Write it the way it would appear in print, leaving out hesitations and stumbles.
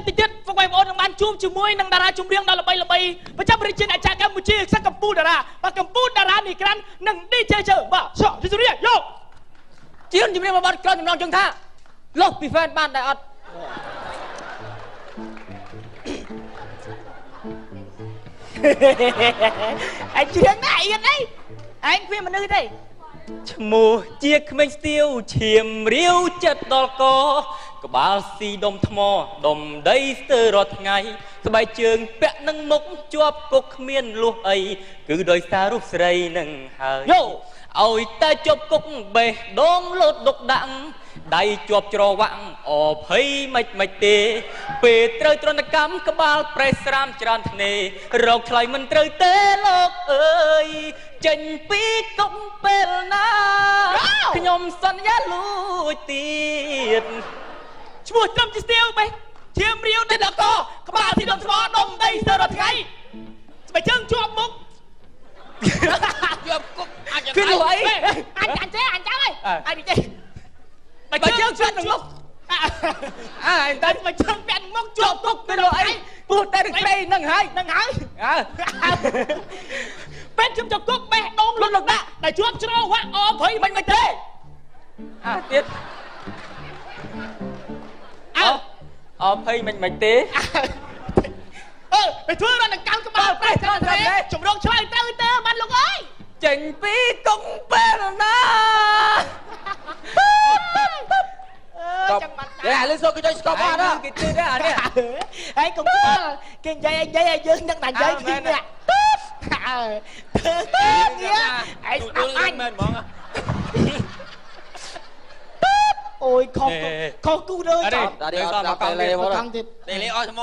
តិចទៀតបងប្អូននឹងបានជួបជាមួយនឹងតារាចម្រៀងដ៏ល្បីៗប្រចាំរាជាណាចក្រកម្ពុជាសិស្សកម្ពុជាតារាបាទកម្ពុជាតារានេះក្រាន់និង DJ ជើបាទសោះរីសុរិយយកជាជំរាបរបស់ក្រោយចំណងជើងថាលុះពី fan បានតែអត់អញជ្រៀងណាអៀនអីអញគ្មានមនុស្សទេឈ្មោះជាក្មេងស្ទាវឈាមរាវចិត្តដល់កក្បាលស៊ីដុំថ្មដុំដីស្ទើររាល់ថ្ងៃស្បែកជើងពាក់នឹងមុខជាប់គុកគ្មានលុះអីគឺដោយសាររូបស្រីនឹងហើយឲ្យតែជាប់គុកបេះដូងលោតដុកដាក់ដៃជាប់ច្រវាក់អភ័យមិនទេពេលត្រូវទ្រនកម្មក្បាលប្រេះស្រាមច្រើនធ្នេរោគឆ្លៃមិនត្រូវទេលោកអើយចេញពីគុកពេលណាខ្ញុំសន្យាលួចទៀតឈ្មោះត្រឹមជាស្ទាវបេះឈាមរាវទៅដល់កក្បាលទីដុំថ្មដុំដីស្ទើររាល់ថ្ងៃស្បែកជើងជាប់មុខជាប់គុកអាចគឺលុះអីអញចេះអញចាំហើយអញចេះបើជើងជាប់នឹងមុខតែបើជើងពាក់មុខជាប់គុកគឺលុះអីព្រោះតែស្រីនឹងហើយពេលជុំជាប់គុកបេះដូងលុតលុកដាក់តែជាប់ច្រវាក់អភ័យមិនទេទៀតអភ័យមិនទេទៅធ្វើរនកម្មក្បាលប្រេះច្រើនទេជំរងឆ្លើយត្រូវទេបានលោកអើយចេញពីគុកពេលណាចាំបាត់តែលើសូគេចុយស្គប់អត់គេទិញទេអានេះហើយកុំខ្វល់គេនិយាយឲ្យយើងនឹងតែនិយាយគ្នានេះឯងស្ដាប់អញមែនហ្មងអូយខុសគូលើចោលដល់មកកង់ទៀតតេលេអស់ថ្ម